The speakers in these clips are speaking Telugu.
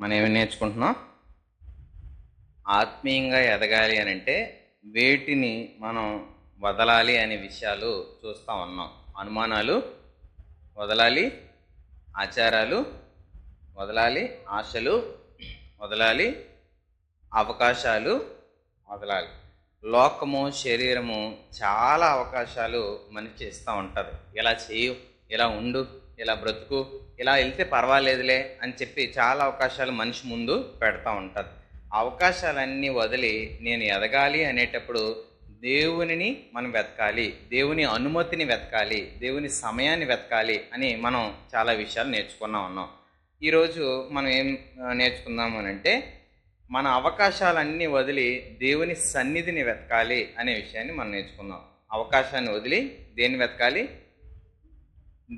మనం ఏమి నేర్చుకుంటున్నాం? ఆత్మీయంగా ఎదగాలి అని అంటే వేటిని మనం వదలాలి అనే విషయాలు చూస్తూ ఉన్నాం. అనుమానాలు వదలాలి, ఆచారాలు వదలాలి, ఆశలు వదలాలి, అవకాశాలు వదలాలి. లోకము, శరీరము చాలా అవకాశాలు మనిషి ఇస్తూ ఉంటుంది. ఇలా చేయు, ఇలా ఉండు, ఇలా బ్రతుకు, ఇలా వెళ్తే పర్వాలేదులే అని చెప్పి చాలా అవకాశాలు మనిషి ముందు పెడతా ఉంటుంది. అవకాశాలన్నీ వదిలి నేను ఎదగాలి అనేటప్పుడు దేవునిని మనం వెతకాలి, దేవుని అనుమతిని వెతకాలి, దేవుని సమయాన్ని వెతకాలి అని మనం చాలా విషయాలు నేర్చుకున్నా ఉన్నాం. ఈరోజు మనం ఏం నేర్చుకుందాము అని అంటే మన అవకాశాలన్నీ వదిలి దేవుని సన్నిధిని వెతకాలి అనే విషయాన్ని మనం నేర్చుకుందాం. అవకాశాన్ని వదిలి దేన్ని వెతకాలి?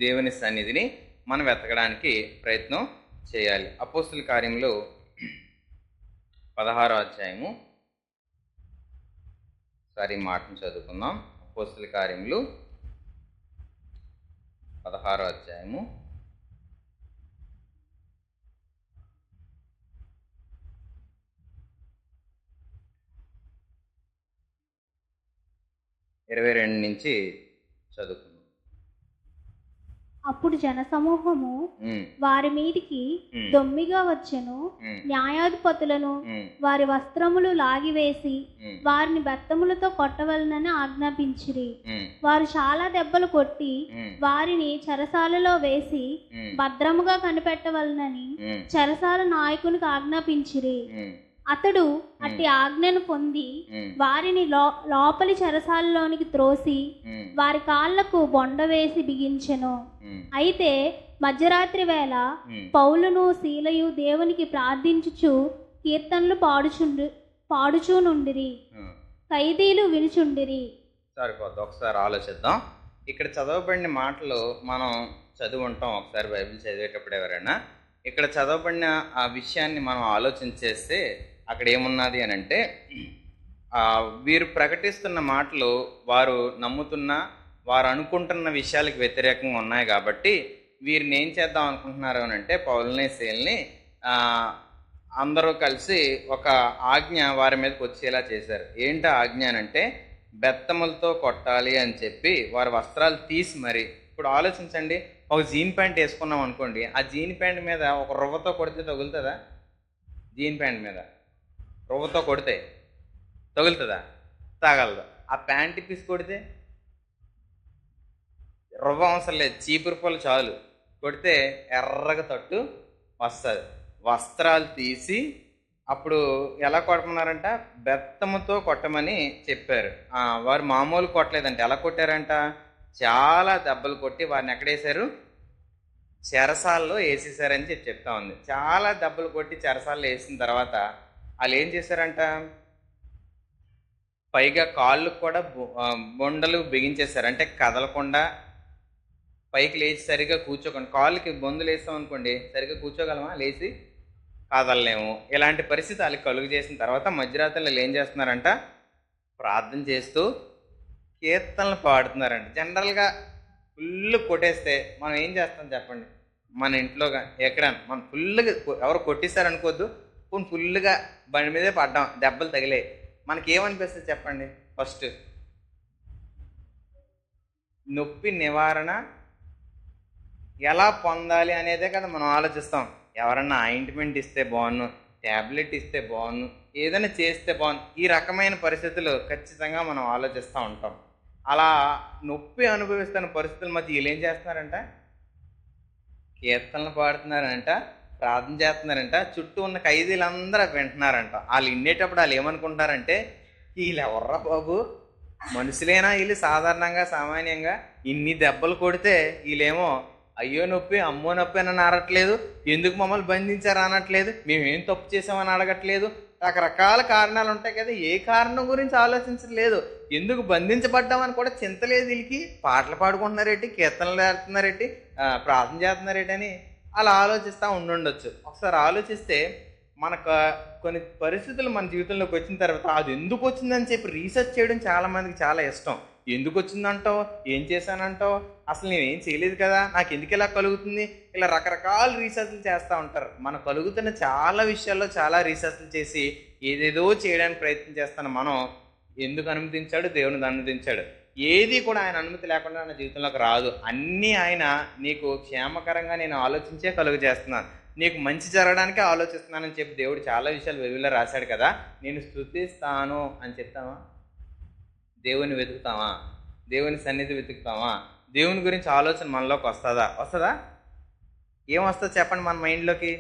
దేవుని సన్నిధిని మనం వెతకడానికి ప్రయత్నం చేయాలి. అపోస్తుల కార్యములు 16వ అధ్యాయము, ఒకసారి మాటను చదువుకుందాం. అపోస్తుల కార్యములు 16వ అధ్యాయము 22 నుంచి చదువుకుందాం. అప్పుడు జనసమూహము వారి మీదికి దొమ్మిగా వచ్చెను. న్యాయాధిపతులను వారి వస్త్రములు లాగివేసి వారిని బెత్తములతో కొట్టవలనని ఆజ్ఞాపించిరి. వారు చాలా దెబ్బలు కొట్టి వారిని చెరసాలలో వేసి భద్రముగా కనిపెట్టవలనని చెరసాల నాయకునికి ఆజ్ఞాపించిరి. అతడు అట్టి ఆజ్ఞను పొంది వారిని లోపలి చెరసాలలోనికి త్రోసి వారి కాళ్లకు బొండ వేసి బిగించెను. అయితే మధ్యరాత్రి వేళ పౌలును శీలయు దేవునికి ప్రార్థించుచు కీర్తనలు పాడుచూనుండిరి. ఖైదీలు వినుచుండిరి. సరిపోద్ది, ఒకసారి ఆలోచిద్దాం. ఇక్కడ చదవబడిన మాటలు మనం చదివి ఉంటాం ఒకసారి బైబిల్ చదివేటప్పుడు. ఎవరైనా ఇక్కడ చదవబడిన ఆ విషయాన్ని మనం ఆలోచించేస్తే అక్కడ ఏమున్నది అని అంటే వీరు ప్రకటిస్తున్న మాటలు వారు నమ్ముతున్న, వారు అనుకుంటున్న విషయాలకు వ్యతిరేకంగా ఉన్నాయి. కాబట్టి వీరిని ఏం చేద్దాం అనుకుంటున్నారు అని అంటే పౌలుని, శీలని అందరూ కలిసి ఒక ఆజ్ఞ వారి మీదకి వచ్చేలా చేశారు. ఏంటి ఆజ్ఞ అని అంటే బెత్తములతో కొట్టాలి అని చెప్పి వారి వస్త్రాలు తీసి మరి. ఇప్పుడు ఆలోచించండి, ఒక జీన్ ప్యాంట్ వేసుకున్నాం అనుకోండి, ఆ జీన్ ప్యాంట్ మీద ఒక రువ్వతో కొడితే తగులుతుందా? జీన్ ప్యాంట్ మీద రువ్వతో కొడితే తగులుతుందా? తగలదు. ఆ ప్యాంట్ పీస్ కొడితే రువ్వ అవసరం లేదు, చీపురు పొల చాలు, కొడితే ఎర్రగా తట్టు వస్తుంది. వస్త్రాలు తీసి అప్పుడు ఎలా కొట్టమన్నారంట? బెత్తముతో కొట్టమని చెప్పారు. వారు మామూలు కొట్టలేదంట. ఎలా కొట్టారంట? చాలా దెబ్బలు కొట్టి వారిని ఎక్కడేశారు? చెరసాల్లో వేసేసారని చెప్పి చెప్తా ఉంది. చాలా దెబ్బలు కొట్టి చెరసాల్లో వేసిన తర్వాత వాళ్ళు ఏం చేశారంట? పైగా కాళ్ళు కూడా బొండలు బిగించేశారు. అంటే కదలకుండా పైకి లేచి సరిగా కూర్చోకండి. కాళ్ళకి బొందులు వేస్తాం అనుకోండి, సరిగ్గా కూర్చోగలమా? లేచి కదలలేము. ఇలాంటి పరిస్థితి వాళ్ళకి కలుగు చేసిన తర్వాత మధ్యరాత్రులు ఏం చేస్తున్నారంట? ప్రార్థన చేస్తూ కీర్తనలు పాడుతున్నారంట. జనరల్గా ఫుల్ కొట్టేస్తే మనం ఏం చేస్తాం చెప్పండి? మన ఇంట్లో ఎక్కడ మనం ఫుల్గా ఎవరు కొట్టేశారనుకోవద్దు, ఫుల్గా బండి మీదే పడ్డాం, దెబ్బలు తగిలే, మనకి ఏమనిపిస్తుంది చెప్పండి? ఫస్ట్ నొప్పి నివారణ ఎలా పొందాలి అనేదే కదా మనం ఆలోచిస్తాం. ఎవరన్నా ఆయింట్మెంట్ ఇస్తే బాగున్ను, ట్యాబ్లెట్ ఇస్తే బాగున్ను, ఏదైనా చేస్తే బాగుంది, ఈ రకమైన పరిస్థితులు ఖచ్చితంగా మనం ఆలోచిస్తూ ఉంటాం. అలా నొప్పి అనుభవిస్తున్న పరిస్థితుల మధ్య వీళ్ళు ఏం చేస్తున్నారంట? కీర్తనలు పాడుతున్నారంట, ప్రార్థన చేస్తున్నారంట. చుట్టూ ఉన్న ఖైదీలందరూ వింటున్నారంట. వాళ్ళు వినేటప్పుడు వాళ్ళు ఏమనుకుంటారంటే, వీళ్ళు ఎవర్రా బాబు, మనుషులేనా వీళ్ళు? సాధారణంగా సామాన్యంగా ఇన్ని దెబ్బలు కొడితే వీళ్ళేమో అయ్యో నొప్పి, అమ్మో నొప్పి అని అనట్లేదు, ఎందుకు మమ్మల్ని బంధించారు అనట్లేదు, మేమేం తప్పు చేసామని అడగట్లేదు. రకరకాల కారణాలు ఉంటాయి కదా, ఏ కారణం గురించి ఆలోచించలేదు, ఎందుకు బంధించబడ్డామని కూడా చింతలేదు వీళ్ళకి. పాటలు పాడుకుంటున్నారేంటి, కీర్తనలు ఆడుతున్నారేంటి, ప్రార్థన చేస్తున్నారేంటి అని అలా ఆలోచిస్తూ ఉండుండొచ్చు. ఒకసారి ఆలోచిస్తే మనకు కొన్ని పరిస్థితులు మన జీవితంలోకి వచ్చిన తర్వాత అది ఎందుకు వచ్చిందని చెప్పి రీసెర్చ్ చేయడం చాలామందికి చాలా ఇష్టం. ఎందుకు వచ్చిందంటావు, ఏం చేశానంటావు, అసలు నేనేం చేయలేదు కదా, నాకు ఎందుకు ఇలా కలుగుతుంది, ఇలా రకరకాల రీసెర్చ్లు చేస్తూ ఉంటారు. మన కలుగుతున్న చాలా విషయాల్లో చాలా రీసెర్చ్లు చేసి ఏదేదో చేయడానికి ప్రయత్నం చేస్తాను. మనం ఎందుకు అనుమతించాడు, దేవుని అనుమతించాడు. ఏది కూడా ఆయన అనుమతి లేకుండా నా జీవితంలోకి రాదు. అన్నీ ఆయన నీకు క్షేమకరంగా నేను ఆలోచించే కలుగు చేస్తున్నాను, నీకు మంచి జరగడానికే ఆలోచిస్తున్నానని చెప్పి దేవుడు చాలా విషయాలు బైబిల్లో రాశాడు కదా. నేను స్తుతిస్తాను అని చెప్తామా? దేవుని వెతుకుతామా? దేవుని సన్నిధి వెతుకుతామా? దేవుని గురించి ఆలోచన మనలోకి వస్తుందా? ఏమొస్తుంది చెప్పండి మన మైండ్లోకి?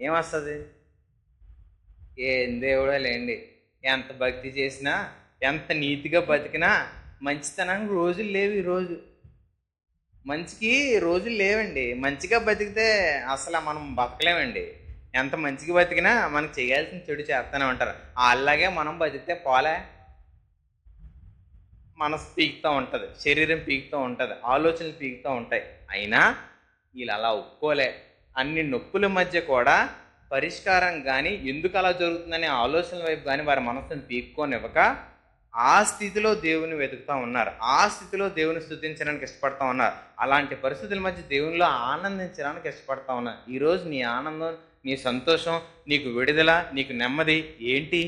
ఏమొస్తుంది? ఏం దేవుడో లేండి, ఎంత భక్తి చేసినా, ఎంత నీతిగా బతికినా మంచితనానికి రోజులు లేవు. ఈరోజు మంచికి రోజులు లేవండి. మంచిగా బతికితే అసలు మనం బతకలేమండి. ఎంత మంచిగా బతికినా మనకు చేయాల్సిన చెడు చేస్తూనే ఉంటారు. అలాగే మనం బతికితే పోలే, మనసు పీకుతూ ఉంటుంది, శరీరం పీకుతూ ఉంటుంది, ఆలోచనలు పీకుతూ ఉంటాయి. అయినా వీళ్ళు అలా ఒప్పుకోలే. అన్ని నొప్పుల మధ్య కూడా పరిష్కారం కానీ, ఎందుకు అలా జరుగుతుందనే ఆలోచనల వైపు కానీ వారి మనసును పీక్కోనివ్వక ఆ స్థితిలో దేవుని వెతుకుతూ ఉన్నారు. ఆ స్థితిలో దేవుని స్తుతించడానికి ఇష్టపడతా ఉన్నారు. అలాంటి పరిస్థితుల మధ్య దేవునిలో ఆనందించడానికి ఇష్టపడతా ఉన్నారు. ఈరోజు నీ ఆనందం, నీ సంతోషం, నీకు విడుదల, నీకు నెమ్మది ఏంటి?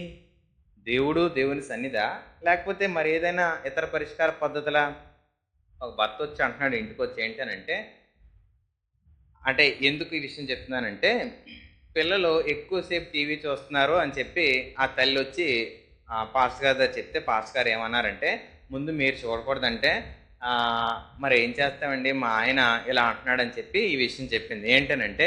దేవుడు, దేవుని సన్నిధా, లేకపోతే మరి ఏదైనా ఇతర పరిష్కార పద్ధతుల? ఒక భర్త వచ్చి అంటున్నాడు ఇంటికి వచ్చి, ఏంటనంటే, అంటే ఎందుకు ఈ విషయం చెప్తున్నానంటే, పిల్లలు ఎక్కువసేపు టీవీ చూస్తున్నారు అని చెప్పి ఆ తల్లి వచ్చి పాస్టర్ గారి దగ్గర చెప్తే, పాస్టర్ గారు ఏమన్నారంటే, ముందు మీరు చూడకూడదంటే మరి ఏం చేస్తామండి, మా ఆయన ఇలా అంటున్నాడని చెప్పి ఈ విషయం చెప్పింది. ఏంటనంటే,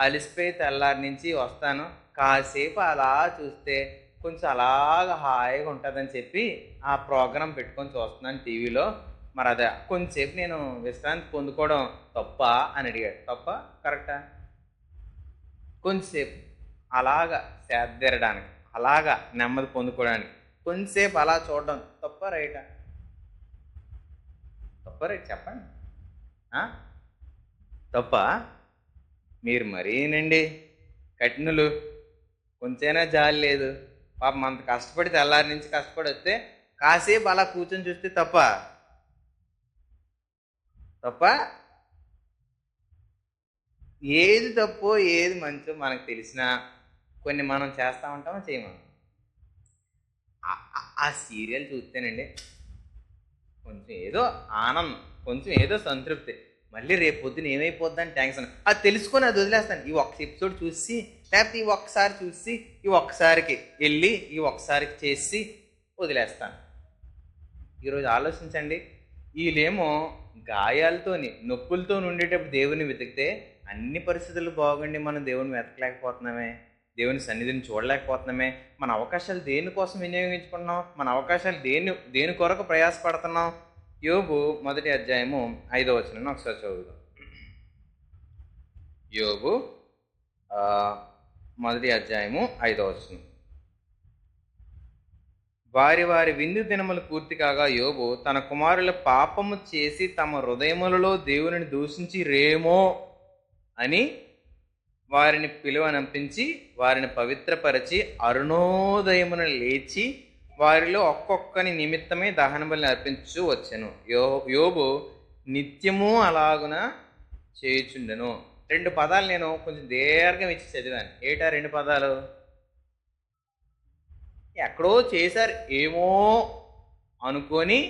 అలిసిపోయి తెల్లారి నుంచి వస్తాను, కాసేపు అలా చూస్తే కొంచెం అలాగా హాయిగా ఉంటుందని చెప్పి ఆ ప్రోగ్రాం పెట్టుకొని చూస్తున్నాను టీవీలో. మరి అదే కొంచెంసేపు నేను విశ్రాంతి పొందుకోవడం తప్ప అని అడిగాడు. తప్ప కరెక్టా? కొంచెంసేపు అలాగా సేదతీరడానికి, అలాగా నెమ్మది పొందుకోవడానికి కొంచెంసేపు అలా చూడడం తప్ప రైటా? తప్ప రైట్ చెప్పండి. తప్ప? మీరు మరీనండి కఠినులు, కొంచెమైనా జాలి లేదు. పాపం అంత కష్టపడి తెల్లారి నుంచి కష్టపడి వస్తే కాసేపు అలా కూర్చొని చూస్తే తప్ప? ఏది తప్పో ఏది మంచో మనకు తెలిసినా కొన్ని మనం చేస్తూ ఉంటామో చేయమా? ఆ సీరియల్ చూస్తేనండి కొంచెం ఏదో ఆనందం, కొంచెం ఏదో సంతృప్తి. మళ్ళీ రేపు పొద్దున ఏమైపోద్దని టెన్షన్. అది తెలుసుకొని అది వదిలేస్తాను. ఈ ఒక్క ఎపిసోడ్ చూసి, లేకపోతే ఈ ఒక్కసారి చూసి, ఈ ఒక్కసారికి వెళ్ళి, ఈ ఒక్కసారికి చేసి వదిలేస్తాను. ఈరోజు ఆలోచించండి, వీళ్ళేమో గాయాలతోని, నొప్పులతో ఉండేటప్పుడు దేవుని వెతికితే అన్ని పరిస్థితులు బాగుండి మనం దేవుని వెతకలేకపోతున్నామే, దేవుని సన్నిధిని చూడలేకపోతున్నామే. మన అవకాశాలు దేనికోసం వినియోగించుకుంటున్నాం? మన అవకాశాలు దేని కొరకు ప్రయాసపడుతున్నాం? యోబు 1వ అధ్యాయము 5వ వచనం ఒకసారి చదువుదాం. యోబు 1వ అధ్యాయము 5వ వచనం. వారి వారి విందు దినములు పూర్తి కాగా యోబు తన కుమారుల పాపము చేసి తమ హృదయములలో దేవుని దూషించి రేమో అని వారిని పిలువనంపించి వారిని పవిత్రపరిచి అరుణోదయమున లేచి వారిలో ఒక్కొక్కని నిమిత్తమే దహన బలి అర్పించు వచ్చెను. యోబు నిత్యము అలాగున చేయుచుండెను. 2 పదాలు నేను కొంచెం దీర్ఘం ఇచ్చి చదివాను. ఏటా 2 పదాలు? ఎక్కడో చేశారు ఏమో అనుకొని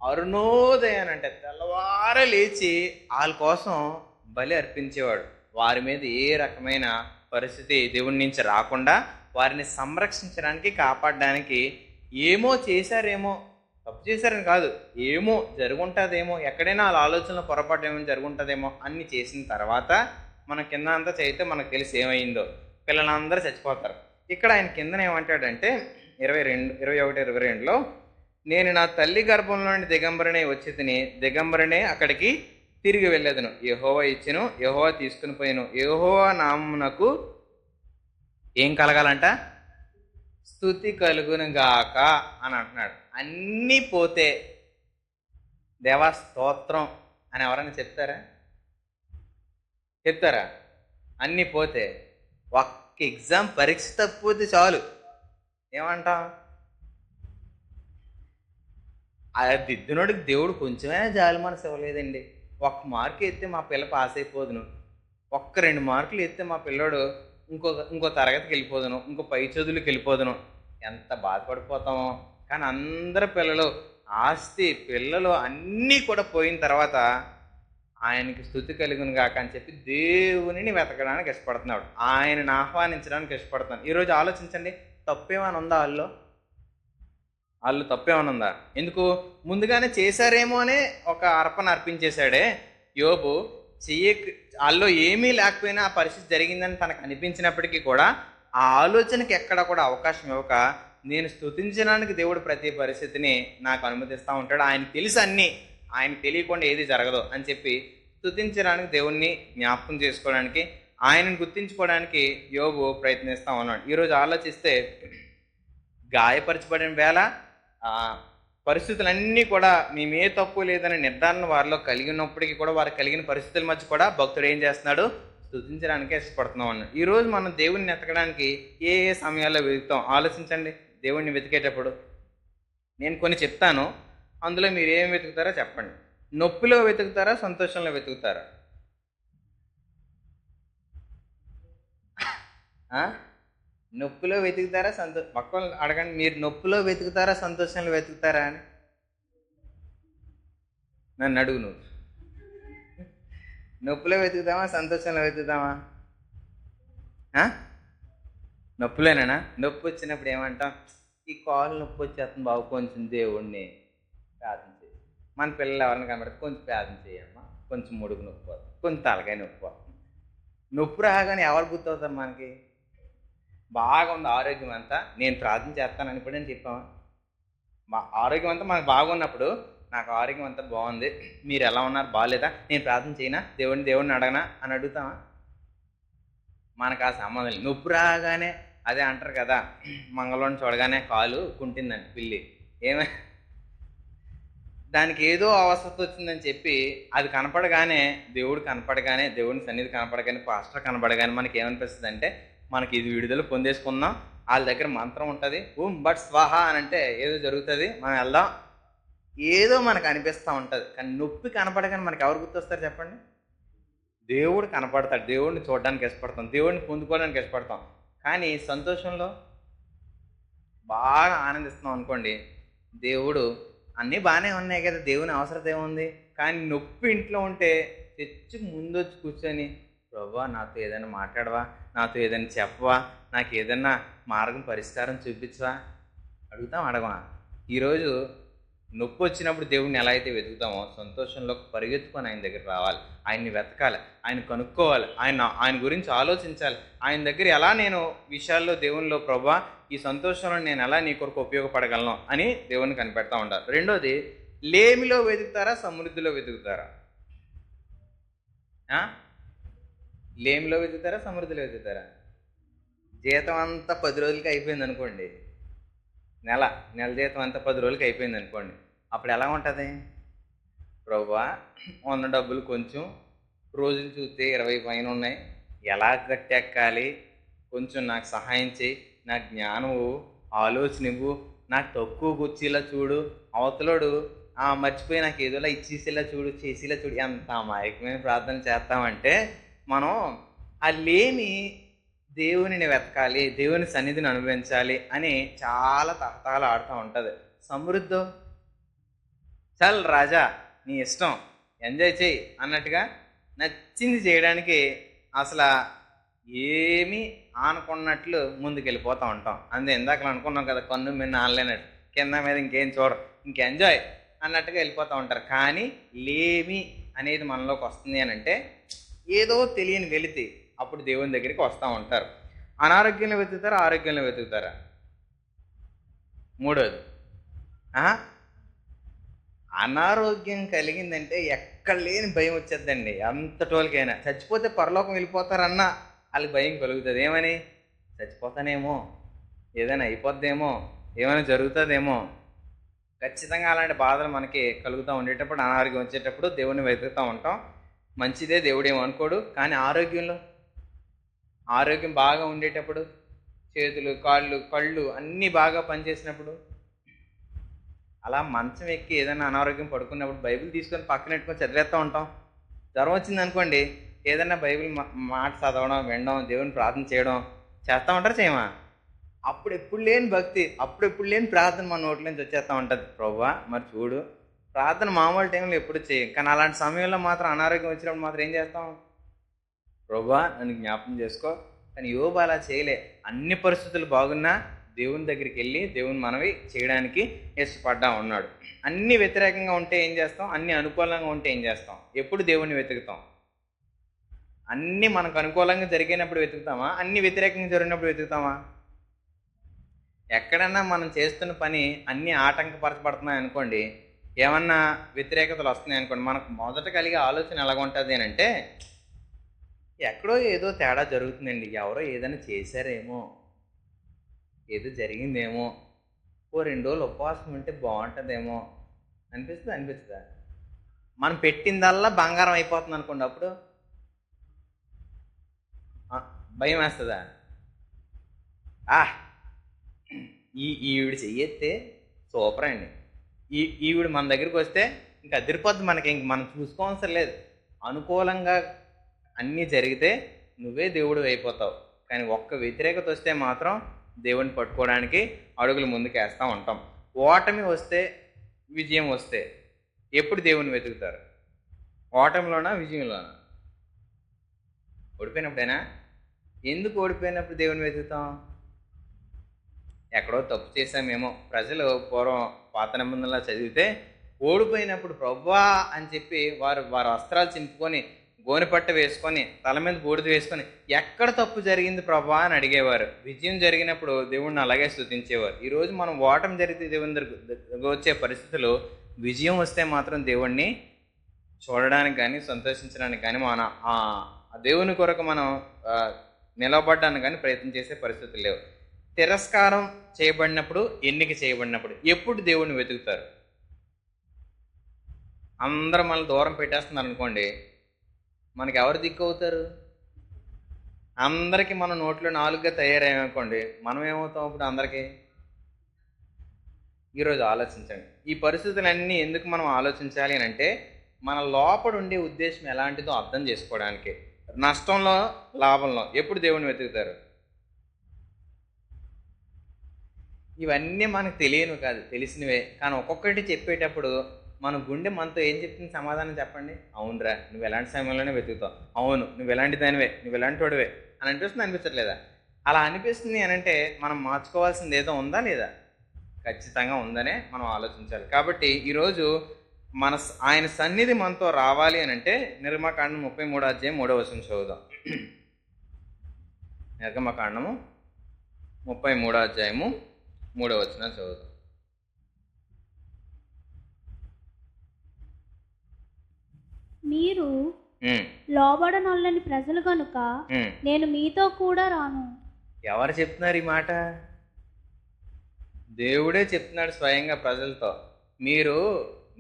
అరుణోదయాన్ని, అంటే తెల్లవారే లేచి వాళ్ళ కోసం బలి అర్పించేవాడు. వారి మీద ఏ రకమైన పరిస్థితి దేవుడి నుంచి రాకుండా వారిని సంరక్షించడానికి, కాపాడడానికి ఏమో చేశారేమో, తప్పు చేశారని కాదు, ఏమో జరుగుంటుందేమో, ఎక్కడైనా వాళ్ళ ఆలోచనలో పొరపాటు ఏమో జరుగుంటుందేమో అన్ని చేసిన తర్వాత మన కింద అంతా చేస్తే మనకు తెలిసి ఏమైందో, పిల్లలందరూ చచ్చిపోతారు. ఇక్కడ ఆయన కిందన ఏమంటాడంటే 21-22లో, నేను నా తల్లి గర్భంలో నుండి దిగంబరనే వచ్చి తిని దిగంబరనే అక్కడికి తిరిగి వెళ్ళేదను. యెహోవా ఇచ్చెను, యెహోవా తీసుకుని పోయాను. యెహోవా నామమునకు ఏం కలగాలంట? స్తుతి కలుగును గాక అని అంటున్నాడు. అన్నీ పోతే దేవా స్తోత్రం అని ఎవరైనా చెప్తారా? అన్నీ పోతే ఒక్క ఎగ్జామ్ పరీక్ష తప్పిపోతే చాలు ఏమంటాం? ఆ దిద్దునోడికి దేవుడు కొంచెమైనా జాలి మనసు ఇవ్వలేదండి. 1 మార్కు ఎత్తే మా పిల్ల పాస్ అయిపోదును, 2 మార్కులు ఎత్తే మా పిల్లోడు ఇంకో తరగతికి వెళ్ళిపోదును, ఇంకో పై చదువులకు వెళ్ళిపోదును, ఎంత బాధపడిపోతామో. కానీ అందరి పిల్లలు, ఆస్తి, పిల్లలు అన్నీ కూడా పోయిన తర్వాత ఆయనకి స్తుతి కలుగును గాక అని చెప్పి దేవునిని వెతకడానికి ఇష్టపడుతున్నాడు, ఆయనని ఆహ్వానించడానికి ఇష్టపడుతున్నాడు. ఈరోజు ఆలోచించండి, తప్పేమైనా ఉందా వాళ్ళు తప్పేమైనా ఉందా? ఎందుకు? ముందుగానే చేశారేమో అనే ఒక అర్పణ అర్పించేశాడే యోబు. వాళ్ళు ఏమీ లేకపోయినా ఆ పరిస్థితి జరిగిందని తనకు అనిపించినప్పటికీ కూడా ఆ ఆలోచనకి ఎక్కడ కూడా అవకాశం ఇవ్వక, నేను స్తుతించడానికి దేవుడు ప్రతి పరిస్థితిని నాకు అనుమతిస్తూ ఉంటాడు, ఆయన తెలుసు అన్నీ, ఆయన తెలియకుండా ఏది జరగదు అని చెప్పి స్తుతించడానికి, దేవుణ్ణి జ్ఞాపకం చేసుకోవడానికి, ఆయనను గుర్తించుకోవడానికి యోబు ప్రయత్నిస్తూ ఉన్నాడు. ఈరోజు ఆలోచిస్తే గాయపరచబడిన వేళ పరిస్థితులన్నీ కూడా మేమే తప్పు లేదని నిర్ధారణ వారిలో కలిగి ఉన్నప్పటికీ కూడా వారు కలిగిన పరిస్థితుల మధ్య కూడా భక్తుడు ఏం చేస్తున్నాడు? స్తుతించడానికి ఇష్టపడుతున్నాం అన్నాడు. ఈరోజు మనం దేవుణ్ణి వెతకడానికి ఏ సమయాల్లో వెతుకుతాం? ఆలోచించండి. దేవుణ్ణి వెతికేటప్పుడు నేను కొన్ని చెప్తాను, అందులో మీరు ఏం వెతుకుతారో చెప్పండి. నొప్పిలో వెతుకుతారా, సంతోషంలో వెతుకుతారా? నొప్పిలో వెతుకుతారా, పక్కన అడగండి, మీరు నొప్పిలో వెతుకుతారా, సంతోషంలో వెతుకుతారా అని నన్ను అడుగు. నువ్వు నొప్పిలో వెతుకుతామా, సంతోషంలో వెతుకుతామా? నొప్పిలోనేనా? నొప్పి వచ్చినప్పుడు ఏమంటాం? ఈ కాలు నొప్పి వచ్చేస్తుంది బాబు, కొంచెం దేవుణ్ణి ప్రార్థన చేయి. మన పిల్లలు ఎవరిని కనబడితే కొంచెం ప్రార్థన చేయమ్మా, కొంచెం ముడుగు నొప్పి వస్తుంది, కొంచెం తలకాయ నొప్పి వస్తుంది. నొప్పి రాగానే ఎవరు గుర్తవుతారు మనకి? బాగా ఉంది ఆరోగ్యం అంతా, నేను ప్రార్థన చేస్తానని కూడా నేను చెప్పామా? మా ఆరోగ్యం అంతా మనకు బాగున్నప్పుడు, నాకు ఆరోగ్యం అంతా బాగుంది, మీరు ఎలా ఉన్నారు, బాగాలేదా, నేను ప్రార్థన చేయనా, దేవుడిని అడగనా అని అడుగుతామా? మనకు ఆ సంబంధం. నొప్పి రాగానే అదే అంటారు కదా, మంగళవారం చూడగానే కాలు కుంటిందండి పిల్లి, దానికి ఏదో అవసరం వచ్చిందని చెప్పి అది కనపడగానే, దేవుని సన్నిధి కనపడగానే, పాస్టర్ కనపడగానే మనకి ఏమనిపిస్తుంది అంటే, మనకి ఇది విడుదల పొందేసుకుందాం, వాళ్ళ దగ్గర మంత్రం ఉంటుంది, బట్ స్వాహ అని అంటే ఏదో జరుగుతుంది, మనం వెళ్దాం, ఏదో మనకు అనిపిస్తూ ఉంటుంది. కానీ నొప్పి కనపడగానే మనకి ఎవరు గుర్తొస్తారు చెప్పండి? దేవుడు కనపడతాడు, దేవుడిని చూడడానికి ఇష్టపడతాం, దేవుడిని పొందుకోవడానికి ఇష్టపడతాం. కానీ సంతోషంలో బాగా ఆనందిస్తున్నాం అనుకోండి, దేవుడు అన్నీ బాగానే ఉన్నాయి కదా, దేవుని అవసరం ఏముంది, కానీ నొప్పి ఇంట్లో ఉంటే తెచ్చి ముందు వచ్చి కూర్చొని, ప్రభువా నాతో ఏదైనా మాట్లాడవా, నాతో ఏదైనా చెప్పవా, నాకు ఏదైనా మార్గం పరిష్కారం చూపించవా అడగవా? ఈరోజు నొప్పి వచ్చినప్పుడు దేవుడిని ఎలా అయితే వెతుకుతామో, సంతోషంలో పరిగెత్తుకొని ఆయన దగ్గర రావాలి, ఆయన్ని వెతకాలి, ఆయన కనుక్కోవాలి, ఆయన గురించి ఆలోచించాలి, ఆయన దగ్గర ఎలా నేను విషయాల్లో దేవునిలో, ప్రభువా ఈ సంతోషంలో నేను ఎలా నీ కొరకు ఉపయోగపడగలను అని దేవుని కనిపెడతా ఉంటారు. రెండోది, లేమిలో వెతుకుతారా, సమృద్ధిలో వెతుకుతారా? లేమిలో వెతుకుతారా, సమృద్ధిలో వెతుకుతారా? జీతం అంతా 10 రోజులకి అయిపోయింది అనుకోండి, నెల జీతం అంతా 10 రోజులకి అయిపోయింది అనుకోండి, అప్పుడు ఎలా ఉంటుంది? ప్రభువా ఉన్న డబ్బులు కొంచెం, రోజులు చూస్తే 20 పైన ఉన్నాయి, ఎలా గట్టెక్కాలి, కొంచెం నాకు సహాయం చేయి, నాకు జ్ఞానము, ఆలోచన ఇవ్వు, నాకు తక్కువ వచ్చేలా చూడు, అవతలోడు మర్చిపోయి నాకు ఏదోలా ఇచ్చేసేలా చూడు, చేసేలా చూడు. ఎంత అమాయకమైన ప్రార్థన చేస్తామంటే మనం ఆ లేమి దేవునిని వెతకాలి, దేవుని సన్నిధిని అనుభవించాలి అని చాలా తహతాలు ఆడుతూ ఉంటుంది. సమృద్ధి చల్ రాజా నీ ఇష్టం, ఎంజాయ్ చేయి అన్నట్టుగా నచ్చింది చేయడానికి అసలు ఏమీ ఆనుకున్నట్లు ముందుకు వెళ్ళిపోతూ ఉంటాం. అంతే ఇందాక అనుకున్నాం కదా, కన్ను మీద ఆనలేనట్టు, కింద మీద ఇంకేం చూడరు, ఎంజాయ్ అన్నట్టుగా వెళ్ళిపోతూ ఉంటారు. కానీ లేమి అనేది మనలోకి వస్తుంది అని అంటే ఏదో తెలియని వెళితే అప్పుడు దేవుని దగ్గరికి వస్తూ ఉంటారు. అనారోగ్యంలో వెతుకుతారా, ఆరోగ్యంలో వెతుకుతారా? మూడోది, అనారోగ్యం కలిగిందంటే ఎక్కడ లేని భయం వచ్చేద్దండి. అంతటోళ్ళకైనా చచ్చిపోతే పరలోకం వెళ్ళిపోతారన్నా వాళ్ళకి భయం కలుగుతుంది. ఏమని? చచ్చిపోతానేమో, ఏదైనా అయిపోద్దేమో, ఏమైనా జరుగుతుందేమో. ఖచ్చితంగా అలాంటి బాధలు మనకి కలుగుతూ ఉండేటప్పుడు, అనారోగ్యం వచ్చేటప్పుడు దేవుడిని వెతుకుతూ ఉంటాం. మంచిదే, దేవుడు ఏమనుకోడు. కానీ ఆరోగ్యం బాగా ఉండేటప్పుడు, చేతులు, కాళ్ళు, కళ్ళు అన్నీ బాగా పనిచేసినప్పుడు అలా మంచం ఎక్కి ఏదైనా అనారోగ్యం పడుకున్నప్పుడు బైబిల్ తీసుకొని పక్కన పెట్టుకొని చదివేస్తూ ఉంటాం. జ్వరం వచ్చింది అనుకోండి, ఏదైనా బైబిల్ మాట చదవడం, వినడం, దేవుని ప్రార్థన చేయడం చేస్తూ ఉంటారు, చేయమా? అప్పుడు ఎప్పుడు లేని భక్తి, అప్పుడు ఎప్పుడు లేని ప్రార్థన మన నోట్ల నుంచి వచ్చేస్తూ ఉంటుంది. ప్రభువా మరి చూడు, ప్రార్థన మామూలు టైంలో ఎప్పుడు చేయం, కానీ అలాంటి సమయంలో మాత్రం అనారోగ్యం వచ్చినప్పుడు మాత్రం ఏం చేస్తాం? ప్రభువా నన్ను జ్ఞాపకం చేసుకో. కానీ యోబు అలా చేయలే. అన్ని పరిస్థితులు బాగున్నా దేవుని దగ్గరికి వెళ్ళి దేవుని మనవి చేయడానికి ఇష్టపడ్డా ఉన్నాడు. అన్ని వ్యతిరేకంగా ఉంటే ఏం చేస్తాం? అన్ని అనుకూలంగా ఉంటే ఏం చేస్తాం? ఎప్పుడు దేవుణ్ణి వెతుకుతాం? అన్నీ మనకు అనుకూలంగా జరిగినప్పుడు వెతుకుతామా? అన్ని వ్యతిరేకంగా జరిగినప్పుడు వెతుకుతామా? ఎక్కడన్నా మనం చేస్తున్న పని అన్నీ ఆటంకపరచబడుతున్నాయి అనుకోండి, ఏమన్నా వ్యతిరేకతలు వస్తున్నాయి అనుకోండి, మనకు మొదట కలిగే ఆలోచన ఎలాగ ఉంటుంది అని అంటే, ఎక్కడో ఏదో తేడా జరుగుతుందండి, ఎవరో ఏదైనా చేశారేమో, ఏదో జరిగిందేమో, ఓ 2 రోజులు ఉపవాసం ఉంటే బాగుంటుందేమో అనిపిస్తుందా? మనం పెట్టిందల్లా బంగారం అయిపోతుంది అనుకోండి, అప్పుడు భయం వేస్తుందా? ఈవిడ చెయ్యెత్తే సూపర్ అండి, ఈవిడ మన దగ్గరికి వస్తే ఇంకా అదిరిపోద్ది, మనకి మనం చూసుకోవసరం లేదు. అనుకూలంగా అన్నీ జరిగితే నువ్వే దేవుడు అయిపోతావు. కానీ ఒక్క వ్యతిరేకత వస్తే మాత్రం దేవుడిని పట్టుకోవడానికి అడుగులు ముందుకు వేస్తూ ఉంటాం. ఓటమి వస్తే, విజయం వస్తే ఎప్పుడు దేవుని వెతుకుతారు? ఓటమిలోనా, విజయంలోనా? ఓడిపోయినప్పుడైనా. ఎందుకు ఓడిపోయినప్పుడు దేవుని వెతుకుతాం? ఎక్కడో తప్పు చేశామేమో. ప్రజలు పూర్వం పాత నిబంధనలా చదివితే ఓడిపోయినప్పుడు ప్రభువా అని చెప్పి వారు వస్త్రాలు చింపుకొని, గోనెపట్ట వేసుకొని, తల మీద బూడిద వేసుకొని, ఎక్కడ తప్పు జరిగింది ప్రభువా అని అడిగేవారు. విజయం జరిగినప్పుడు దేవుణ్ణి అలాగే స్తుతించేవారు. ఈరోజు మనం ఓటమి జరిగితే దేవుని దగ్గర వచ్చే పరిస్థితులు, విజయం వస్తే మాత్రం దేవుణ్ణి చూడడానికి కానీ సంతోషించడానికి కానీ మన ఆ దేవుని కొరకు మనం నిలబడ్డానికి కానీ ప్రయత్నం చేసే పరిస్థితులు లేవు. తిరస్కారం చేయబడినప్పుడు, ఎన్నిక చేయబడినప్పుడు ఎప్పుడు దేవుణ్ణి వెతుకుతారు? అందరూ మనల్ని దూరం పెట్టేస్తున్నారు అనుకోండి, మనకి ఎవరు దిక్కు అవుతారు? అందరికీ మనం నోట్లో నాలుగుగా తయారయ్యామనుకోండి, మనం ఏమవుతాం అప్పుడు అందరికీ? ఈరోజు ఆలోచించండి. ఈ పరిస్థితులన్నీ ఎందుకు మనం ఆలోచించాలి అని అంటే, మన లోపల ఉండే ఉద్దేశం ఎలాంటిదో అర్థం చేసుకోవడానికి. నష్టంలో, లాభంలో ఎప్పుడు దేవుణ్ణి వెతుకుతారు? ఇవన్నీ మనకు తెలియనివి కాదు, తెలిసినవే. కానీ ఒక్కొక్కటి చెప్పేటప్పుడు మన గుండె మనతో ఏం చెప్తుంది? సమాధానం చెప్పండి. అవునురా, నువ్వు ఎలాంటి సమయంలోనే వెతుకుతావు, అవును నువ్వు ఎలాంటి దానివే, నువ్వు ఎలాంటి వాడివే అని అనిపించట్లేదా? అలా అనిపిస్తుంది అని అంటే మనం మార్చుకోవాల్సింది ఏదో ఉందా లేదా? ఖచ్చితంగా ఉందనే మనం ఆలోచించాలి. కాబట్టి ఈరోజు ఆయన సన్నిధి మనతో రావాలి అని అంటే నిర్గమకాండం 33వ అధ్యాయం 3వ వచనం చదువుదాం. నిర్గమకాండము 33వ అధ్యాయము 3వ వచనం చదువుదాం. మీరు లోబడనొల్లని ప్రజలు కనుక నేను మీతో కూడా రాను. ఎవరు చెప్తున్నారు ఈ మాట? దేవుడే చెప్తున్నాడు స్వయంగా ప్రజలతో.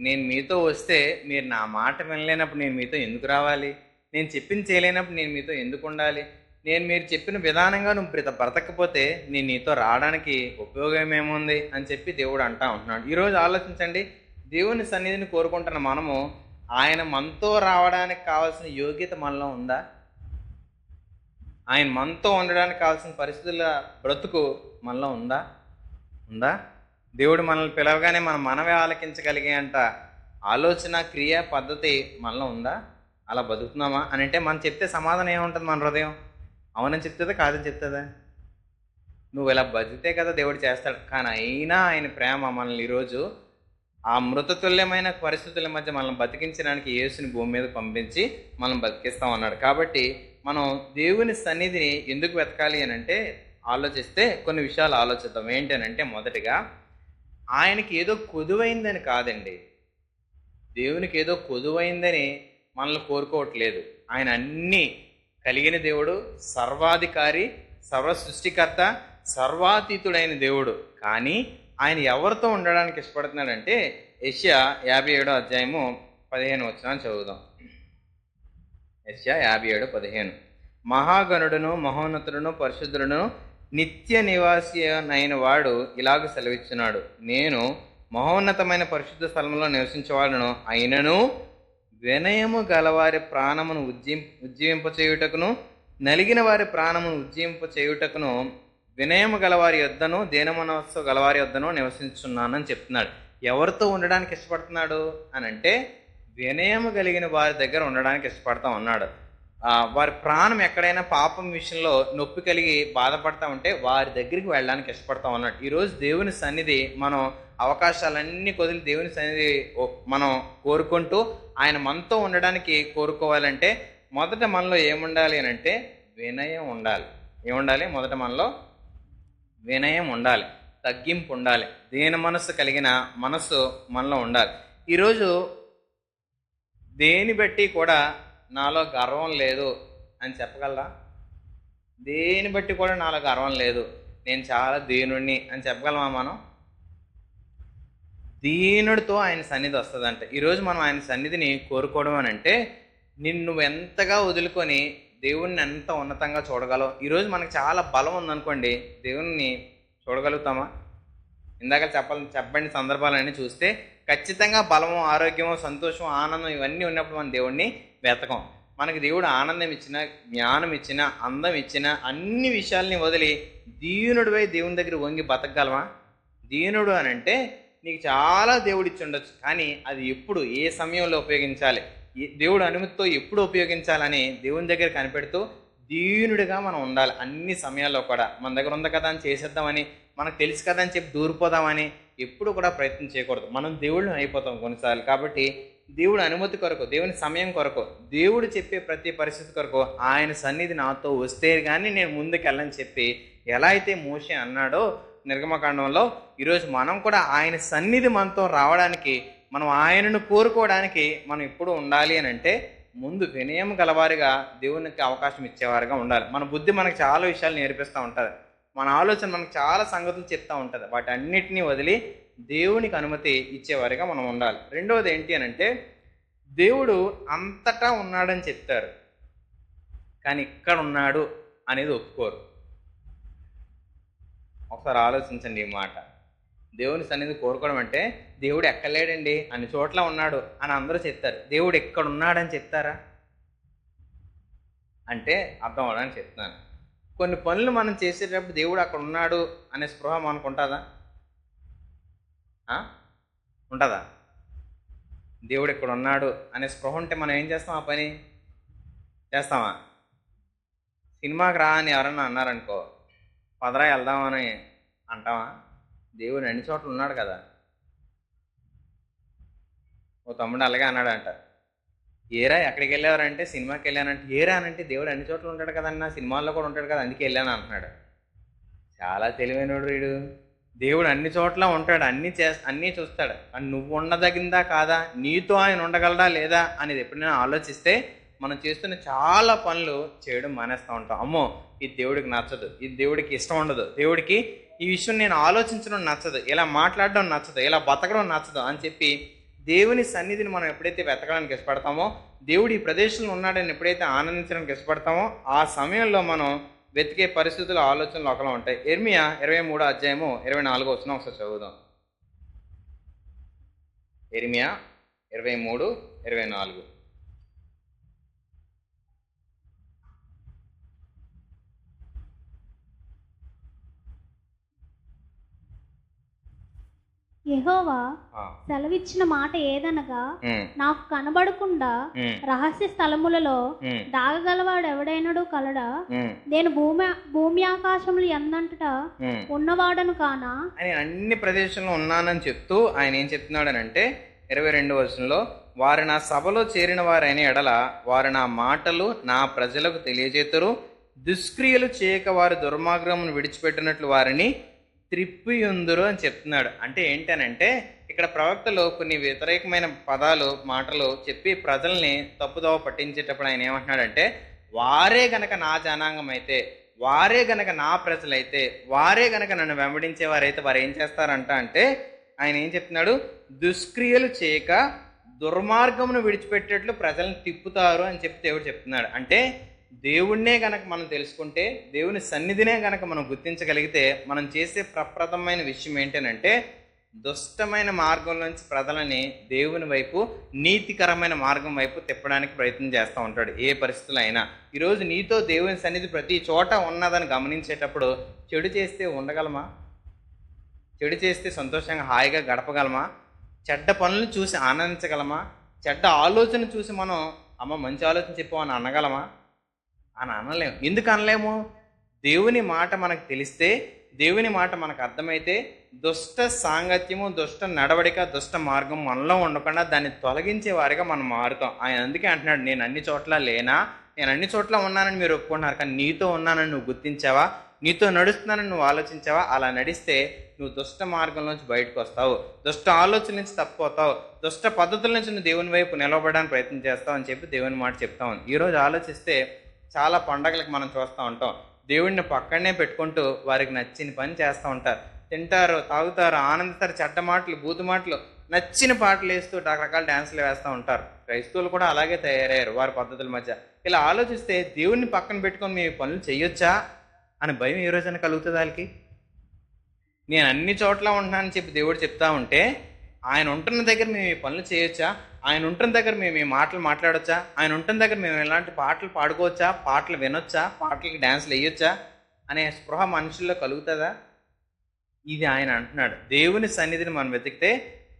నేను మీతో వస్తే మీరు నా మాట వినలేనప్పుడు నేను మీతో ఎందుకు రావాలి? నేను చెప్పింది చేయలేనప్పుడు నేను మీతో ఎందుకు ఉండాలి? మీరు చెప్పిన విధానంగా నువ్వు బ్రతకపోతే నేను నీతో రావడానికి ఉపయోగం ఏముంది అని చెప్పి దేవుడు అంటా ఉంటున్నాడు. ఈరోజు ఆలోచించండి, దేవుని సన్నిధిని కోరుకుంటున్న మనము ఆయన మనతో రావడానికి కావాల్సిన యోగ్యత మనలో ఉందా? ఆయన మనతో ఉండడానికి కావాల్సిన పరిస్థితుల బ్రతుకు మనలో ఉందా? దేవుడు మనల్ని పిలవగానే మనం మనమే ఆలకించగలిగే అంట ఆలోచన, క్రియ, పద్ధతి మనలో ఉందా? అలా బతుకుతున్నామా అని అంటే మనం చెప్తే సమాధానం ఏముంటుంది? మన హృదయం అవునని చెప్తుందా, కాదని చెప్తుందా? నువ్వు ఇలా బతికితే కదా దేవుడు చేస్తాడు. కానీ అయినా ఆయన ప్రేమ మనల్ని ఈరోజు ఆ మృతతుల్యమైన పరిస్థితుల మధ్య మనల్ని బతికించడానికి యేసుని భూమి మీద పంపించి మనం బతికిస్తాం అన్నాడు. కాబట్టి మనం దేవుని సన్నిధిని ఎందుకు వెతకాలి అని అంటే ఆలోచిస్తే కొన్ని విషయాలు ఆలోచిద్దాం. ఏంటనంటే, మొదటిగా ఆయనకి ఏదో కొదువైందని కాదండి. దేవునికి ఏదో కొదువైందని మనల్ని కోరుకోవట్లేదు. ఆయన అన్నీ కలిగిన దేవుడు, సర్వాధికారి, సర్వ సృష్టికర్త, సర్వాతీతుడైన దేవుడు. కానీ ఆయన ఎవరితో ఉండడానికి ఇష్టపడుతున్నాడంటే యెషయా 57వ అధ్యాయము 15 వచనాన్ని చదువుదాం. యెషయా 57:15. మహాగణుడును, మహోన్నతుడును, పరిశుద్ధుడును, నిత్య నివాసి అయిన వాడు ఇలాగ సెలవిస్తున్నాడు, నేను మహోన్నతమైన పరిశుద్ధ స్థలంలో నివసించేవాడును అయినను వినయము గలవారి ప్రాణమును ఉజ్జీవింపచేయుటకును నలిగిన వారి ప్రాణమును ఉజ్జీవింపచేయుటకును వినయము గలవారి యొద్దను దీనమనస్సు గలవారి యొద్దను నివసించున్నానని చెప్తున్నాడు. ఎవరితో ఉండడానికి ఇష్టపడుతున్నాడు అని అంటే వినయము కలిగిన వారి దగ్గర ఉండడానికి ఇష్టపడతా ఉన్నాడు. వారి ప్రాణం ఎక్కడైనా పాపం విషయంలో నొప్పి కలిగి బాధపడతా ఉంటే వారి దగ్గరికి వెళ్ళడానికి ఇష్టపడతా ఉన్నాడు. ఈరోజు దేవుని సన్నిధి మనం అవకాశాలన్నీ కొదిలి దేవుని సన్నిధి మనం కోరుకుంటూ ఆయన మనతో ఉండడానికి కోరుకోవాలంటే మొదట మనలో ఏముండాలి అని అంటే వినయం ఉండాలి. ఏముండాలి? మొదట మనలో వినయం ఉండాలి, తగ్గింపు ఉండాలి, దీన మనస్సు కలిగిన మనస్సు మనలో ఉండాలి. ఈరోజు దేని బట్టి కూడా నాలో గర్వం లేదు అని చెప్పగలరా? దేని బట్టి కూడా నాలో గర్వం లేదు, నేను చాలా దీనుడిని అని చెప్పగలమా మనం? దీనుడితో ఆయన సన్నిధి వస్తుందంట. ఈరోజు మనం ఆయన సన్నిధిని కోరుకోవడం అని అంటే నిన్ను ఎంతగా వదులుకొని దేవుణ్ణి ఎంత ఉన్నతంగా చూడగలవు. ఈరోజు మనకు చాలా బలం ఉందనుకోండి, దేవుణ్ణి చూడగలుగుతామా? ఇందాక చెప్పండి సందర్భాలన్నీ చూస్తే ఖచ్చితంగా బలము, ఆరోగ్యము, సంతోషం, ఆనందం ఇవన్నీ ఉన్నప్పుడు మన దేవుణ్ణి వెతకం. మనకి దేవుడు ఆనందం ఇచ్చిన, జ్ఞానం ఇచ్చిన, అందం ఇచ్చిన అన్ని విషయాల్ని వదిలి దీనుడిపై దేవుని దగ్గర వంగి బతకగలమా? దీనుడు అని అంటే నీకు చాలా దేవుడు ఇచ్చి ఉండొచ్చు, కానీ అది ఎప్పుడు ఏ సమయంలో ఉపయోగించాలి, దేవుడు అనుమతితో ఎప్పుడు ఉపయోగించాలని దేవుని దగ్గర కనిపెడుతూ దీనుడిగా మనం ఉండాలి. అన్ని సమయాల్లో కూడా మన దగ్గర ఉంది కదా అని చేసేద్దామని, మనకు తెలుసు కదా అని చెప్పి దూరిపోదామని ఎప్పుడు కూడా ప్రయత్నం చేయకూడదు. మనం దేవుళ్ళని అయిపోతాం కొన్నిసార్లు. కాబట్టి దేవుడు అనుమతి కొరకు, దేవుని సమయం కొరకు, దేవుడు చెప్పే ప్రతి పరిస్థితి కొరకు ఆయన సన్నిధి నాతో వస్తే కానీ నేను ముందుకు వెళ్ళని చెప్పి ఎలా అయితే మోషే అన్నాడో నిర్గమకాండంలో, ఈరోజు మనం కూడా ఆయన సన్నిధి మనతో రావడానికి, మనం ఆయనను కోరుకోవడానికి మనం ఎప్పుడు ఉండాలి అని అంటే ముందు వినయం గలవారిగా దేవునికి అవకాశం ఇచ్చేవారుగా ఉండాలి. మన బుద్ధి మనకు చాలా విషయాలు నేర్పిస్తూ ఉంటుంది, మన ఆలోచన మనకు చాలా సంగతులు చెప్తూ ఉంటుంది. వాటి అన్నిటినీ వదిలి దేవునికి అనుమతి ఇచ్చేవారిగా మనం ఉండాలి. రెండవది ఏంటి అని అంటే దేవుడు అంతటా ఉన్నాడని చెప్తారు, కానీ ఇక్కడ ఉన్నాడు అనేది ఒప్పుకోరు. ఒకసారి ఆలోచించండి ఈ మాట. దేవుని సన్నిధి కోరుకోవడం అంటే దేవుడు ఎక్కలేడండి, అన్ని చోట్ల ఉన్నాడు అని అందరూ చెప్తారు. దేవుడు ఎక్కడ ఉన్నాడని చెప్తారా అంటే అర్థం అవడానికి చెప్తున్నాను. కొన్ని పనులు మనం చేసేటప్పుడు దేవుడు అక్కడ ఉన్నాడు అనే స్పృహ మనకు ఉంటుందా? ఉంటుందా? దేవుడు ఇక్కడ ఉన్నాడు అనే స్పృహ ఉంటే మనం ఏం చేస్తాం? ఆ పని చేస్తామా? సినిమాకి రా అని ఎవరన్నా అన్నారనుకో, పదరా వెళ్దామని అంటావా? దేవుడు అన్ని చోట్ల ఉన్నాడు కదా. ఓ తమ్ముడు అలాగే అన్నాడు అంట, ఏరా ఎక్కడికి వెళ్ళేవారంటే సినిమాకి వెళ్ళానంటే, ఏరా అనంటే దేవుడు అన్ని చోట్ల ఉంటాడు కదన్నా, సినిమాల్లో కూడా ఉంటాడు కదా అందుకే వెళ్ళాను అంటున్నాడు. చాలా తెలివైనడు వీడు. దేవుడు అన్ని చోట్ల ఉంటాడు, అన్నీ చూస్తాడు. అని నువ్వు ఉండదగిందా కాదా, నీతో ఆయన ఉండగలడా లేదా అనేది ఎప్పుడైనా ఆలోచిస్తే మనం చేస్తున్న చాలా పనులు చేయడం మానేస్తూ ఉంటాం. అమ్మో ఇది దేవుడికి నచ్చదు, ఇది దేవుడికి ఇష్టం ఉండదు, దేవుడికి ఈ విషయం నేను ఆలోచించడం నచ్చదు, ఇలా మాట్లాడడం నచ్చదు, ఇలా బతకడం నచ్చదు అని చెప్పి దేవుని సన్నిధిని మనం ఎప్పుడైతే వెతకడానికి ఇష్టపడతామో, దేవుడు ఈ ప్రదేశంలో ఉన్నాడని ఎప్పుడైతే ఆనందించడానికి ఇష్టపడతామో ఆ సమయంలో మనం వెతికే పరిస్థితులు, ఆలోచనలు ఒకలా ఉంటాయి. ఇర్మియా 23:24 ఒకసారి చదువుదాం. ఇర్మియా 23:24. యెహోవా సెలవిచ్చిన మాట ఏదనగా, నాకు కనబడకుండా రహస్య స్థలములలో దాగగలవాడు ఎవడైనడు కలడా, నేను భూమి ఆకాశములు ఎందంతటా ఉన్నవాడను కానా అని అన్ని ప్రదేశంలో ఉన్నానని చెప్తూ ఆయన ఏం చెప్తున్నాడనంటే 22 వారు నా సభలో చేరిన వారైన ఎడల వారు నా మాటలు నా ప్రజలకు తెలియజేతురు, దుష్క్రియలు చేయక వారి దుర్మార్గమును విడిచిపెట్టినట్లు వారిని త్రిప్పియుందురు అని చెప్తున్నాడు. అంటే ఏంటనంటే ఇక్కడ ప్రవక్తలు కొన్ని వ్యతిరేకమైన పదాలు, మాటలు చెప్పి ప్రజల్ని తప్పుదోవ పట్టించేటప్పుడు ఆయన ఏమంటున్నాడంటే, వారే గనక నా జనాంగం అయితే, వారే గనక నా ప్రజలైతే, వారే గనక నన్ను వెంబడించేవారైతే వారు ఏం చేస్తారంట అంటే ఆయన ఏం చెప్తున్నాడు, దుష్క్రియలు చేయక దుర్మార్గమును విడిచిపెట్టేట్లు ప్రజల్ని తిప్పుతారు అని చెప్పి దేవుడు చెప్తున్నాడు. అంటే దేవుణ్ణే గనక మనం తెలుసుకుంటే, దేవుని సన్నిధినే గనక మనం గుర్తించగలిగితే మనం చేసే ప్రప్రథమైన విషయం ఏంటనంటే దుష్టమైన మార్గం నుంచి ప్రజలని దేవుని వైపు, నీతికరమైన మార్గం వైపు తిప్పడానికి ప్రయత్నం చేస్తూ ఉంటాడు ఏ పరిస్థితుల్లో అయినా. ఈరోజు నీతో దేవుని సన్నిధి ప్రతి చోట ఉన్నదని గమనించేటప్పుడు చెడు చేస్తే ఉండగలమా? చెడు చేస్తే సంతోషంగా హాయిగా గడపగలమా? చెడ్డ పనులను చూసి ఆనందించగలమా? చెడ్డ ఆలోచన చూసి మనం అమ్మ మంచి ఆలోచన చెప్పామని అనగలమా? అని అనలేము. ఎందుకు అనలేము? దేవుని మాట మనకు తెలిస్తే, దేవుని మాట మనకు అర్థమైతే దుష్ట సాంగత్యము, దుష్ట నడవడిక, దుష్ట మార్గం మనలో ఉండకుండా దాన్ని తొలగించే వారిగా మనం మారుతాం. ఆయన అందుకే అంటున్నాడు, నేను అన్ని చోట్ల లేనా? నేను అన్ని చోట్ల ఉన్నానని మీరు ఒప్పుకుంటున్నారు, కానీ నీతో ఉన్నానని నువ్వు గుర్తించావా? నీతో నడుస్తున్నానని నువ్వు ఆలోచించావా? అలా నడిస్తే నువ్వు దుష్ట మార్గం నుంచి బయటకు వస్తావు, దుష్ట ఆలోచన నుంచి తప్పిపోతావు, దుష్ట పద్ధతుల నుంచి నువ్వు దేవుని వైపు నిలవబడడానికి ప్రయత్నం చేస్తావు అని చెప్పి దేవుని మాట చెప్తా ఉంది. ఈరోజు ఆలోచిస్తే చాలా పండగలకు మనం చూస్తూ ఉంటాం, దేవుడిని పక్కనే పెట్టుకుంటూ వారికి నచ్చిన పని చేస్తూ ఉంటారు. తింటారు, తాగుతారు, ఆనందిస్తారు, చెడ్డ మాటలు, బూతు మాటలు, నచ్చిన పాటలు వేస్తూ రకరకాల డ్యాన్సులు వేస్తూ ఉంటారు. క్రైస్తవులు కూడా అలాగే తయారయ్యారు వారి పద్ధతుల మధ్య. ఇలా ఆలోచిస్తే దేవుడిని పక్కన పెట్టుకొని మేము పనులు చేయొచ్చా అని భయం ఏ రోజైనా కలుగుతుంది వాళ్ళకి? నేను అన్ని చోట్ల ఉంటున్నానని చెప్పి దేవుడు చెప్తా ఉంటే ఆయన ఉంటున్న దగ్గర మేము ఈ పనులు చేయొచ్చా? ఆయన ఉంటున్న దగ్గర మేము ఈ మాటలు మాట్లాడొచ్చా? ఆయన ఉంటున్న దగ్గర మేము ఎలాంటి పాటలు పాడుకోవచ్చా? పాటలు వినొచ్చా? పాటలకి డ్యాన్సులు వేయొచ్చా అనే స్పృహ మనుషుల్లో కలుగుతుందా? ఇది ఆయన అంటున్నాడు. దేవుని సన్నిధిని మనం వెతికితే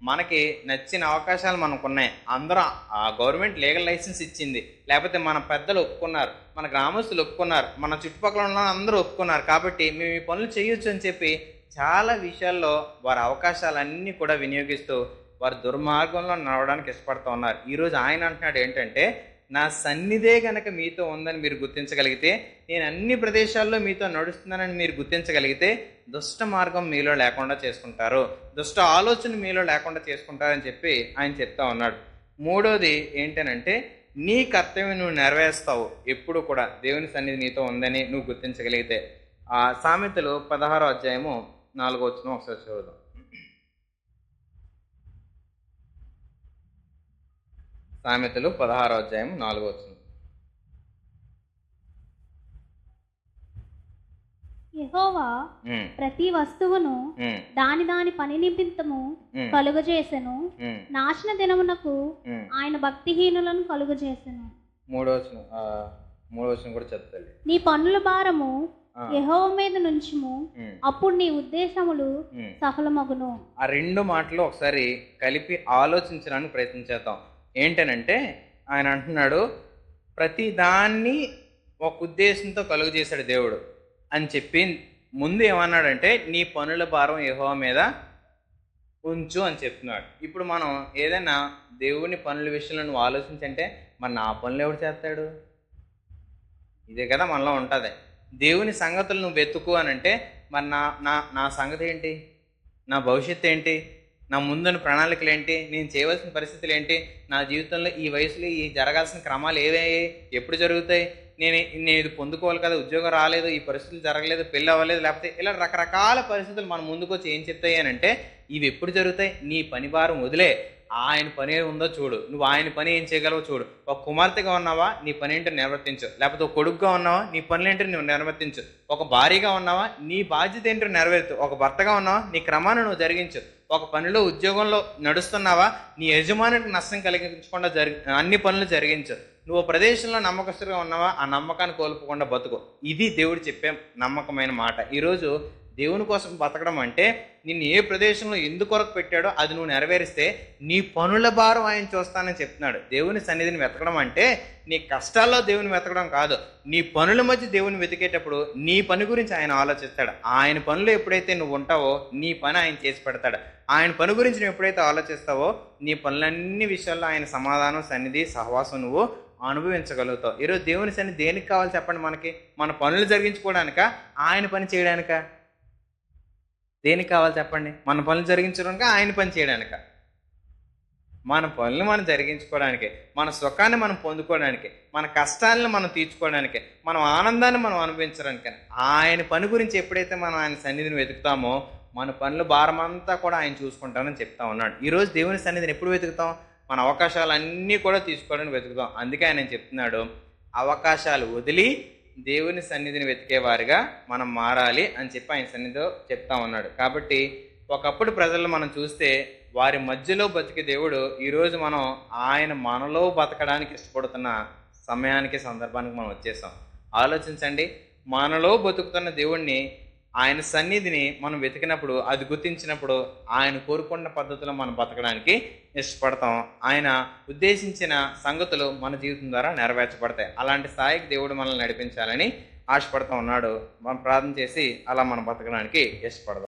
మనకి నచ్చిన అవకాశాలు మనకు ఉన్నాయి. అందరూ ఆ గవర్నమెంట్ లీగల్ లైసెన్స్ ఇచ్చింది, లేకపోతే మన పెద్దలు ఒప్పుకున్నారు, మన గ్రామస్తులు ఒప్పుకున్నారు, మన చుట్టుపక్కల ఉన్న అందరూ ఒప్పుకున్నారు, కాబట్టి మేము ఈ పనులు చేయొచ్చు అని చెప్పి చాలా విషయాల్లో వారి అవకాశాలన్నీ కూడా వినియోగిస్తూ వారు దుర్మార్గంలో నడవడానికి ఇష్టపడుతూ ఉన్నారు. ఈరోజు ఆయన అంటున్నాడు ఏంటంటే, నా సన్నిధే కనుక మీతో ఉందని మీరు గుర్తించగలిగితే, నేను అన్ని ప్రదేశాల్లో మీతో నడుస్తున్నానని మీరు గుర్తించగలిగితే దుష్ట మార్గం మీలో లేకుండా చేసుకుంటారు, దుష్ట ఆలోచన మీలో లేకుండా చేసుకుంటారని చెప్పి ఆయన చెప్తా ఉన్నాడు. మూడోది ఏంటనంటే, నీ కర్తవ్యం నువ్వు నెరవేరుస్తావు ఎప్పుడు కూడా దేవుని సన్నిధి నీతో ఉందని నువ్వు గుర్తించగలిగితే. ఆ సామెతలు 16వ అధ్యాయము 4వ వచనం ఒకసారి చూద్దాం. సామెతలు 16వ అధ్యాయం 4వ వచనం. యెహోవా ప్రతి వస్తువును దాని దాని పని నిమిత్తము కలుగజేసెను, నాశన దినమునకు ఆయన భక్తిహీనులను కలుగజేసెను. మూడో వచనం కూడా చెప్తాలి. నీ పన్నుల భారము యెహోవా మీద నుంచుము, అప్పుడు నీ ఉద్దేశములు సఫలమగును. ఆ రెండు మాటలు ఒకసారి కలిపి ఆలోచించడానికి ప్రయత్నం చేద్దాం. ఏంటనంటే ఆయన అంటున్నాడు, ప్రతి దాన్ని ఒక ఉద్దేశంతో కలుగు చేశాడు దేవుడు అని చెప్పి ముందు ఏమన్నాడంటే, నీ పనుల భారం యెహోవా మీద ఉంచు అని చెప్తున్నాడు. ఇప్పుడు మనం ఏదైనా దేవుని పనుల విషయంలో నువ్వు ఆలోచించంటే, మరి నా పనులు ఎవడు చేస్తాడు? ఇదే కదా మనలో ఉంటుంది. దేవుని సంగతులు నువ్వు వెతుకు అని అంటే, మరి నా సంగతి ఏంటి? నా భవిష్యత్తు ఏంటి? నా ముందున్న ప్రణాళికలు ఏంటి? నేను చేయవలసిన పరిస్థితులు ఏంటి? నా జీవితంలో ఈ వయసులో ఈ జరగాల్సిన క్రమాలు ఏవయ్యాయి? ఎప్పుడు జరుగుతాయి? నేను ఇది పొందుకోవాలి కదా, ఉద్యోగం రాలేదు, ఈ పరిస్థితులు జరగలేదు, పెళ్ళి అవ్వలేదు, లేకపోతే ఇలా రకరకాల పరిస్థితులు మన ముందుకు వచ్చి ఏం చెప్తాయి అని అంటే, ఇవి ఎప్పుడు జరుగుతాయి? నీ పని భారం వదిలే, ఆయన పని ఉందో చూడు, నువ్వు ఆయన పని ఏం చేయగలవో చూడు. ఒక కుమార్తెగా ఉన్నావా, నీ పని ఏంటో నిర్వర్తించు. లేకపోతే ఒక కొడుకుగా ఉన్నావా, నీ పనులు ఏంటో నువ్వు నిర్వర్తించు. ఒక భార్యగా ఉన్నావా, నీ బాధ్యత ఏంటో నెరవేర్చు. ఒక భర్తగా ఉన్నావా, నీ క్రమాన్ని నువ్వు జరిగించు. ఒక పనిలో ఉద్యోగంలో నడుస్తున్నావా, నీ యజమానికి నష్టం కలిగించకుండా అన్ని పనులు జరిగించు. నువ్వు ప్రదేశంలో నమ్మకస్తుగా ఉన్నావా, ఆ నమ్మకాన్ని కోల్పోకుండా బతుకు. ఇది దేవుడు చెప్పే నమ్మకమైన మాట. ఈరోజు దేవుని కోసం బతకడం అంటే, నిన్ను ఏ ప్రదేశంలో ఎందుకొరకు పెట్టాడో అది నువ్వు నెరవేరిస్తే నీ పనుల భారం ఆయన చూస్తానని చెప్తున్నాడు. దేవుని సన్నిధిని వెతకడం అంటే నీ కష్టాల్లో దేవుని వెతకడం కాదు, నీ పనుల మధ్య దేవుని వెతికేటప్పుడు నీ పని గురించి ఆయన ఆలోచిస్తాడు. ఆయన పనులు ఎప్పుడైతే నువ్వు ఉంటావో నీ పని ఆయన చేసి పెడతాడు. ఆయన పని గురించి నువ్వు ఎప్పుడైతే ఆలోచిస్తావో నీ పనులన్నీ విషయాల్లో ఆయన సమాధానం, సన్నిధి, సహవాసం నువ్వు అనుభవించగలుగుతావు. ఈరోజు దేవుని సన్నిధి దేనికి కావాలి చెప్పండి? మనకి మన పనులు జరిగించుకోవడానికా, ఆయన పని చేయడానికా? దేనికి కావాలి చెప్పండి? మన పనులు జరిగించడానికా, ఆయన పని చేయడానికా? మన పనులు మనం జరిగించుకోవడానికి, మన సుఖాన్ని మనం పొందుకోవడానికి, మన కష్టాలను మనం తీర్చుకోవడానికి, మనం ఆనందాన్ని మనం అనుభవించడానికి. ఆయన పని గురించి ఎప్పుడైతే మనం ఆయన సన్నిధిని వెతుకుతామో మన పనుల భారం అంతా కూడా ఆయన చూసుకుంటానని చెప్తా ఉన్నాడు. ఈరోజు దేవుని సన్నిధిని ఎప్పుడు వెతుకుతాం? మన అవకాశాలన్నీ కూడా తీసుకోవడానికి వెతుకుతాం. అందుకే ఆయన చెప్తున్నాడు, అవకాశాలు వదిలి దేవుని సన్నిధిని వెతికేవారిగా మనం మారాలి అని చెప్పి ఆయన సన్నిధిలో చెప్తా ఉన్నాడు. కాబట్టి ఒకప్పుడు ప్రజలను మనం చూస్తే వారి మధ్యలో బతికే దేవుడు ఈరోజు మనం ఆయన మనలో బతకడానికి ఇష్టపడుతున్న సమయానికి సందర్భానికి మనం వచ్చేసాం. ఆలోచించండి, మనలో బతుకుతున్న దేవుణ్ణి, ఆయన సన్నిధిని మనం వెతికినప్పుడు, అది గుర్తించినప్పుడు ఆయన కోరుకున్న పద్ధతిలో మనం బతకడానికి ఇష్టపడతాం. ఆయన ఉద్దేశించిన సంగతులు మన జీవితం ద్వారా నెరవేర్చబడతాయి. అలాంటి స్థాయికి దేవుడు మనల్ని నడిపించాలని ఆశపడుతూ ఉన్నాడు. మనం ప్రార్థన చేసి అలా మనం బతకడానికి ఇష్టపడదాం.